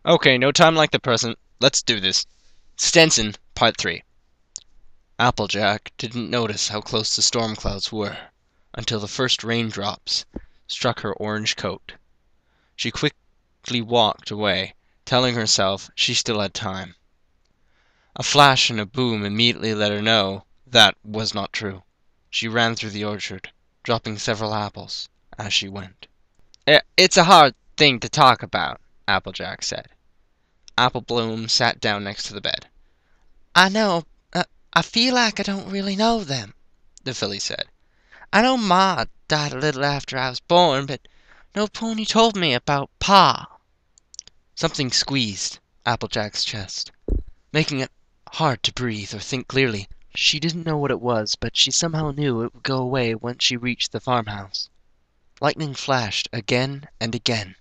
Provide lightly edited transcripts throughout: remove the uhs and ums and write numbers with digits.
Okay, no time like the present. Let's do this. Stenson, Part 3. Applejack didn't notice how close the storm clouds were until the first raindrops struck her orange coat. She quickly walked away, telling herself she still had time. A flash and a boom immediately let her know that was not true. She ran through the orchard, dropping several apples as she went. It's a hard thing to talk about, Applejack said. Apple Bloom sat down next to the bed. I know. I feel like I don't really know them, The filly said. I know Ma died a little after I was born, but no pony told me about Pa. Something squeezed Applejack's chest, making it hard to breathe or think clearly. She didn't know what it was, but she somehow knew it would go away once she reached the farmhouse. Lightning flashed again and again.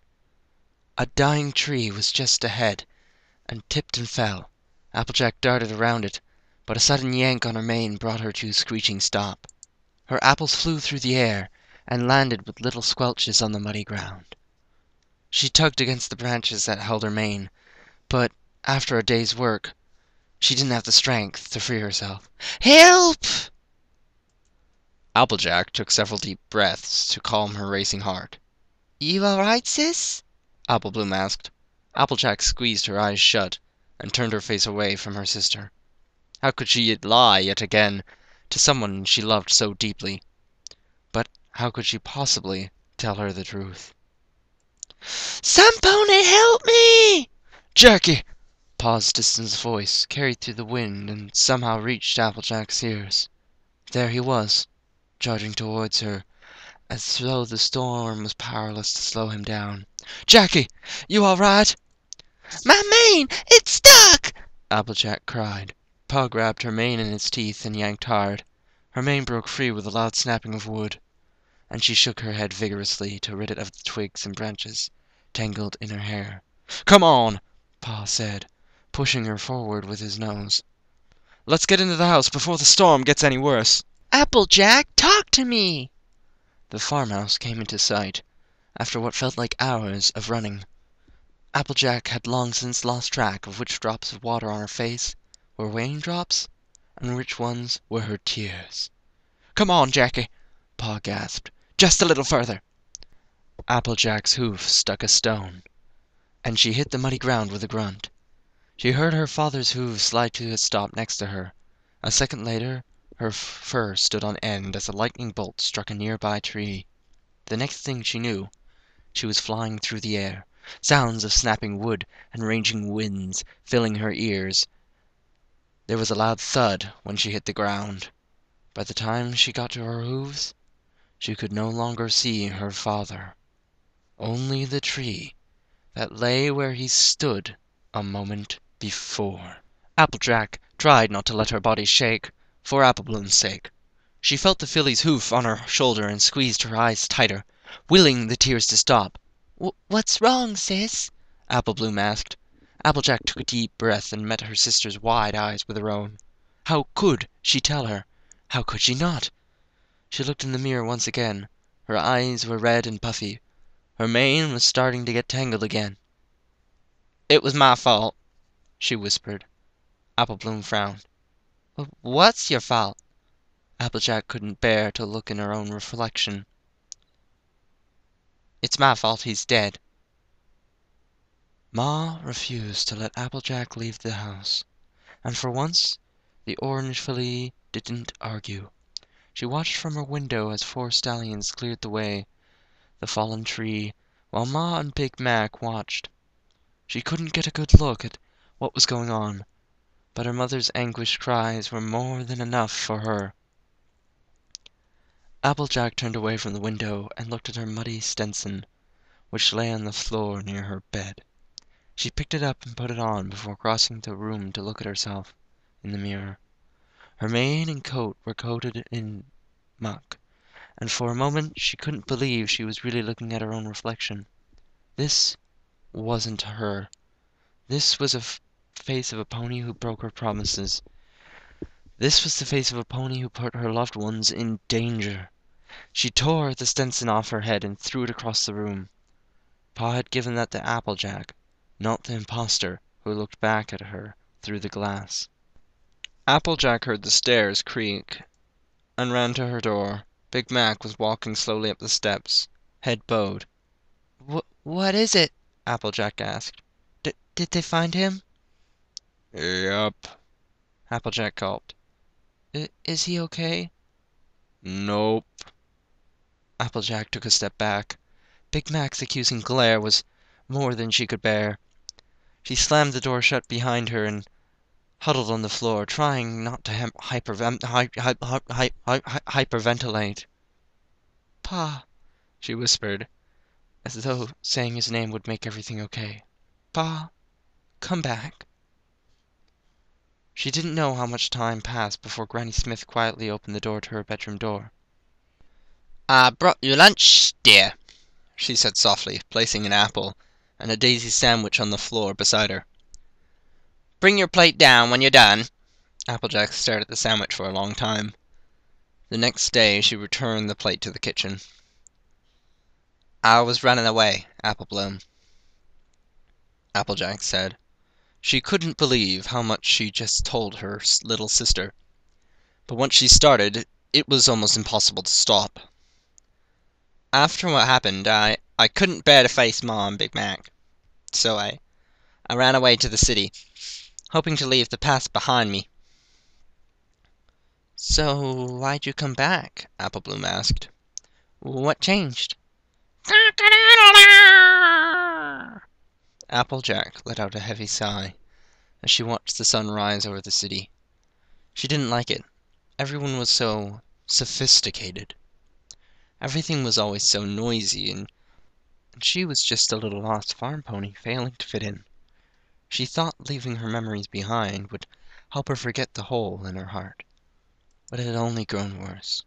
A dying tree was just ahead, and tipped and fell. Applejack darted around it, but a sudden yank on her mane brought her to a screeching stop. Her apples flew through the air and landed with little squelches on the muddy ground. She tugged against the branches that held her mane, but after a day's work, she didn't have the strength to free herself. Help! Applejack took several deep breaths to calm her racing heart. You all right, sis? Apple Bloom asked. Applejack squeezed her eyes shut and turned her face away from her sister. How could she lie yet again to someone she loved so deeply? But how could she possibly tell her the truth? Some pony help me! Jackie! Pa's distant voice carried through the wind and somehow reached Applejack's ears. There he was, charging towards her, as though the storm was powerless to slow him down. Jackie! You all right? My mane! It's stuck! Applejack cried. Pa grabbed her mane in his teeth and yanked hard. Her mane broke free with a loud snapping of wood, and she shook her head vigorously to rid it of the twigs and branches tangled in her hair. Come on, Pa said, pushing her forward with his nose. Let's get into the house before the storm gets any worse. Applejack, talk to me! The farmhouse came into sight, after what felt like hours of running. Applejack had long since lost track of which drops of water on her face were raindrops and which ones were her tears. Come on, Jackie, Pa gasped. Just a little further. Applejack's hoof struck a stone, and she hit the muddy ground with a grunt. She heard her father's hooves slide to a stop next to her. A second later, her fur stood on end as a lightning bolt struck a nearby tree. The next thing she knew, she was flying through the air, sounds of snapping wood and raging winds filling her ears. There was a loud thud when she hit the ground. By the time she got to her hooves, she could no longer see her father. Only the tree that lay where he stood a moment before. Applejack tried not to let her body shake, for Apple Bloom's sake. She felt the filly's hoof on her shoulder and squeezed her eyes tighter, willing the tears to stop. What's wrong, sis? Apple Bloom asked. Applejack took a deep breath and met her sister's wide eyes with her own. How could she tell her? How could she not? She looked in the mirror once again. Her eyes were red and puffy. Her mane was starting to get tangled again. "It was my fault," she whispered. Apple Bloom frowned. What's your fault? Applejack couldn't bear to look in her own reflection. "It's my fault he's dead." Ma refused to let Applejack leave the house, and for once the orange filly didn't argue. She watched from her window as 4 stallions cleared the fallen tree, while Ma and Big Mac watched. She couldn't get a good look at what was going on, but her mother's anguished cries were more than enough for her. Applejack turned away from the window and looked at her muddy Stenson, which lay on the floor near her bed. She picked it up and put it on before crossing the room to look at herself in the mirror. Her mane and coat were coated in muck, and for a moment she couldn't believe she was really looking at her own reflection. This wasn't her. This was the face of a pony who broke her promises. This was the face of a pony who put her loved ones in danger. She tore the Stenson off her head and threw it across the room. Pa had given that to Applejack, not the imposter who looked back at her through the glass. Applejack heard the stairs creak and ran to her door. Big Mac was walking slowly up the steps, head bowed. What is it?" Applejack asked. Did they find him?" Yup, Applejack gulped. Is he okay?" nope. Applejack took a step back. Big Mac's accusing glare was more than she could bear. She slammed the door shut behind her and huddled on the floor, trying not to hyperventilate. "Pa," she whispered, as though saying his name would make everything okay. "Pa, come back." She didn't know how much time passed before Granny Smith quietly opened the door to her bedroom door. "I brought you lunch, dear," she said softly, placing an apple and a daisy sandwich on the floor beside her. "Bring your plate down when you're done." Applejack stared at the sandwich for a long time. The next day she returned the plate to the kitchen. "I was running away, Apple Bloom," Applejack said. She couldn't believe how much she just told her little sister. But once she started, it was almost impossible to stop. "After what happened, I couldn't bear to face Ma and Big Mac. So I ran away to the city, hoping to leave the past behind me." "So why'd you come back?" Apple Bloom asked. "What changed?" Applejack let out a heavy sigh as she watched the sun rise over the city. She didn't like it. Everyone was so sophisticated. Everything was always so noisy, and she was just a little lost farm pony failing to fit in. She thought leaving her memories behind would help her forget the hole in her heart, but it had only grown worse.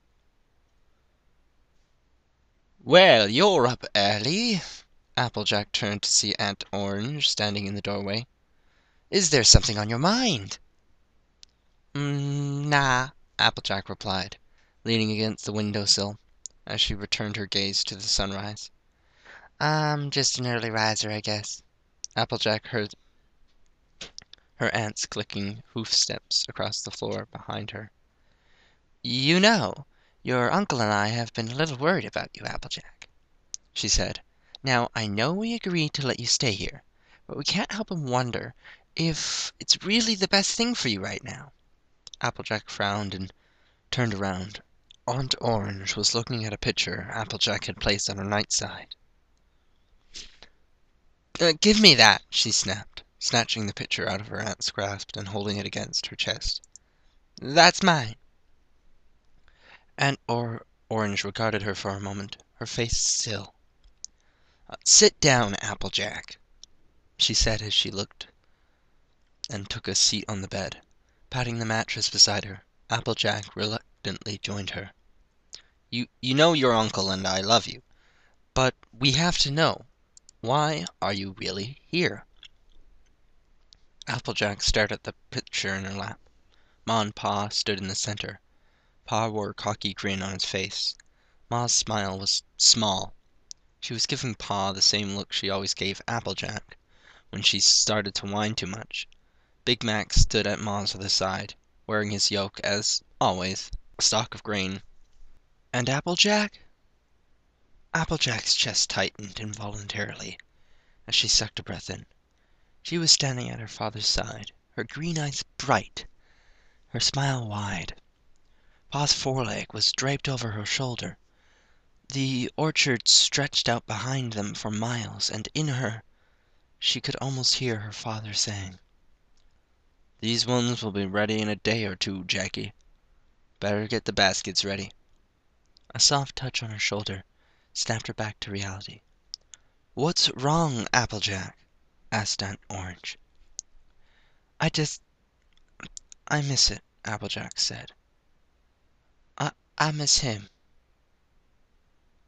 "Well, you're up early." Applejack turned to see Aunt Orange standing in the doorway. "Is there something on your mind?" Nah," Applejack replied, leaning against the windowsill as she returned her gaze to the sunrise. "I'm just an early riser, I guess." Applejack heard her aunt's clicking hoof steps across the floor behind her. "You know, your uncle and I have been a little worried about you, Applejack," she said. "Now, I know we agreed to let you stay here, but we can't help but wonder if it's really the best thing for you right now." Applejack frowned and turned around. Aunt Orange was looking at a picture Applejack had placed on her nightside. "Give me that!" she snapped, snatching the picture out of her aunt's grasp and holding it against her chest. "That's mine." Orange regarded her for a moment, her face still. "Sit down, Applejack," she said as she looked and took a seat on the bed. Patting the mattress beside her, Applejack reluctantly joined her. You know your uncle and I love you." "But we have to know. Why are you really here?" Applejack stared at the picture in her lap. Ma and Pa stood in the center. Pa wore a cocky grin on his face. Ma's smile was small. She was giving Pa the same look she always gave Applejack when she started to whine too much. Big Mac stood at Ma's other side, wearing his yoke, as always, a stalk of grain. "And Applejack?" Applejack's chest tightened involuntarily as she sucked a breath in. She was standing at her father's side, her green eyes bright, her smile wide. Pa's foreleg was draped over her shoulder. The orchard stretched out behind them for miles, and in her she could almost hear her father saying, "These ones will be ready in a day or two, Jackie. Better get the baskets ready." A soft touch on her shoulder snapped her back to reality. "What's wrong, Applejack?" asked Aunt Orange. I miss it," Applejack said. I miss him."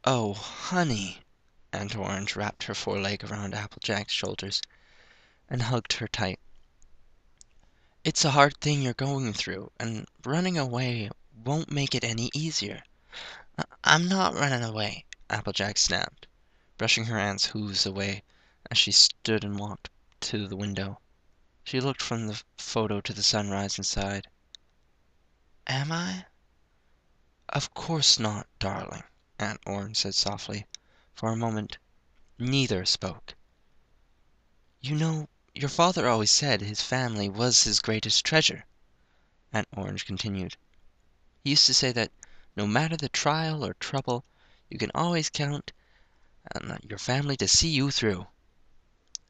"Oh, honey!" Aunt Orange wrapped her foreleg around Applejack's shoulders and hugged her tight. "It's a hard thing you're going through, and running away won't make it any easier." "I'm not running away," Applejack snapped, brushing her aunt's hooves away as she stood and walked to the window. She looked from the photo to the sunrise and sighed. Am I? Of course not, darling, Aunt Orange said softly. For a moment, neither spoke. You know, your father always said his family was his greatest treasure, Aunt Orange continued. He used to say that no matter the trial or trouble, you can always count on your family to see you through.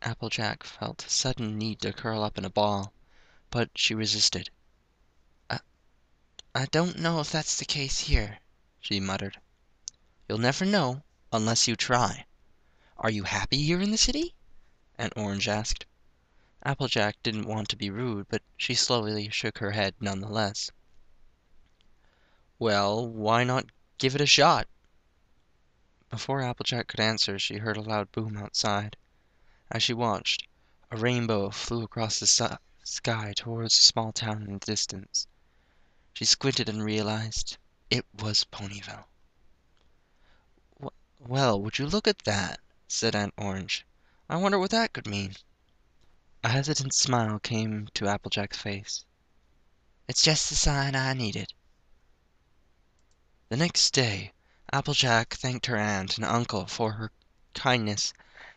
Applejack felt a sudden need to curl up in a ball, but she resisted. I, I don't know if that's the case here, she muttered. You'll never know unless you try. Are you happy here in the city? Aunt Orange asked. Applejack didn't want to be rude, but she slowly shook her head nonetheless. Well, why not give it a shot? Before Applejack could answer, she heard a loud boom outside. As she watched, a rainbow flew across the sky towards a small town in the distance. She squinted and realized it was Ponyville. Well, would you look at that? Said Aunt Orange. I wonder what that could mean. A hesitant smile came to Applejack's face. It's just the sign I needed. The next day, Applejack thanked her aunt and uncle for her kindness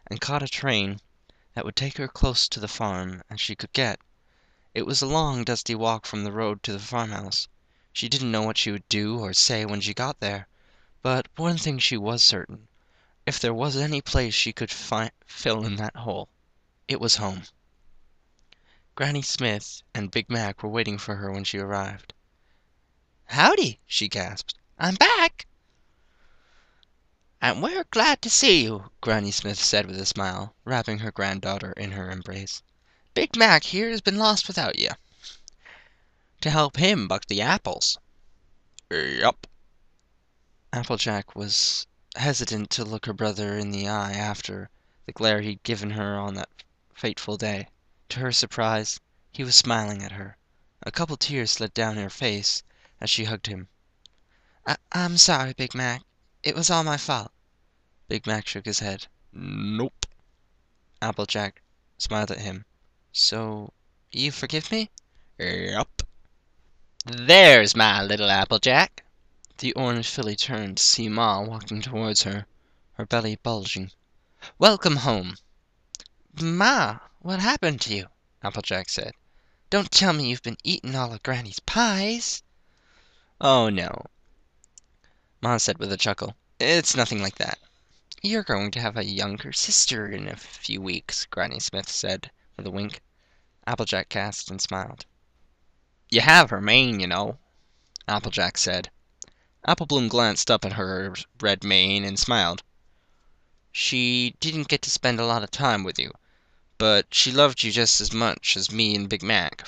and caught a train that would take her close to the farm as she could get. It was a long, dusty walk from the road to the farmhouse. She didn't know what she would do or say when she got there, but one thing she was certain. If there was any place she could fill in that hole, it was home. Granny Smith and Big Mac were waiting for her when she arrived. Howdy, she gasped. I'm back. And we're glad to see you, Granny Smith said with a smile, wrapping her granddaughter in her embrace. Big Mac here has been lost without you. To help him buck the apples. Yup. Applejack was hesitant to look her brother in the eye after the glare he'd given her on that fateful day. To her surprise, he was smiling at her. A couple tears slid down her face as she hugged him. I'm sorry, Big Mac. It was all my fault. Big Mac shook his head. Nope. Applejack smiled at him. So, you forgive me? Yup. There's my little Applejack. The orange filly turned to see Ma walking towards her, her belly bulging. Welcome home. Ma, what happened to you? Applejack said. Don't tell me you've been eating all of Granny's pies. Oh, no, Ma said with a chuckle. It's nothing like that. You're going to have a younger sister in a few weeks, Granny Smith said with a wink. Applejack gasped and smiled. You have her mane, you know, Applejack said. Applebloom glanced up at her red mane and smiled. She didn't get to spend a lot of time with you, but she loved you just as much as me and Big Mac.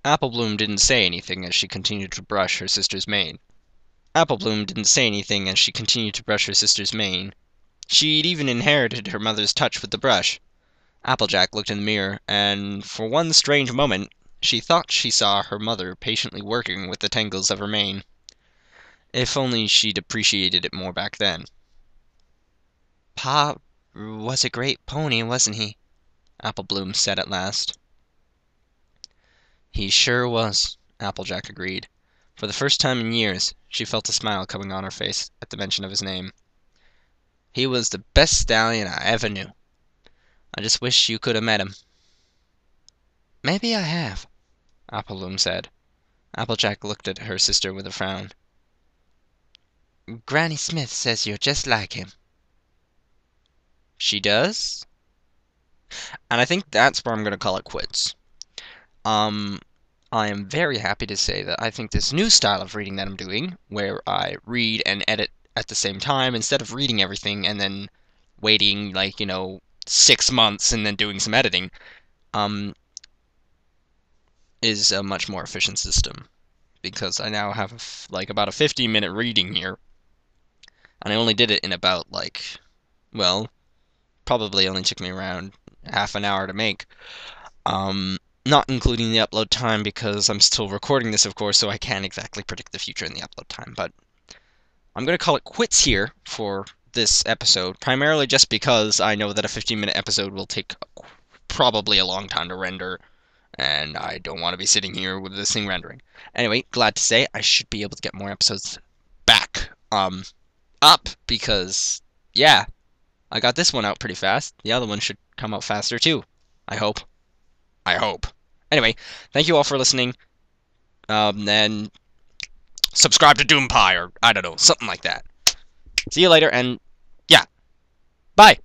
Applebloom didn't say anything as she continued to brush her sister's mane. She'd even inherited her mother's touch with the brush. Applejack looked in the mirror, and for one strange moment, she thought she saw her mother patiently working with the tangles of her mane. If only she'd appreciated it more back then. Pa was a great pony, wasn't he? Applebloom said at last. He sure was, Applejack agreed. For the first time in years, she felt a smile coming on her face at the mention of his name. He was the best stallion I ever knew. I just wish you could have met him. Maybe I have, Applebloom said. Applejack looked at her sister with a frown. Granny Smith says you're just like him. She does? And I think that's where I'm going to call it quits. I am very happy to say that I think this new style of reading that I'm doing, where I read and edit at the same time, instead of reading everything and then waiting, 6 months and then doing some editing, is a much more efficient system. Because I now have, about a 15-minute reading here. And I only did it in about, probably only took me around half an hour to make. Not including the upload time, because I'm still recording this, of course, so I can't exactly predict the future in the upload time. But I'm going to call it quits here for this episode, primarily just because I know that a 15-minute episode will take probably a long time to render, and I don't want to be sitting here with this thing rendering. Anyway, glad to say I should be able to get more episodes back up, because yeah, I got this one out pretty fast. The other one should come out faster too. I hope. Anyway, thank you all for listening. And subscribe to Doom Pie, or I don't know, something like that. See you later, and yeah, bye.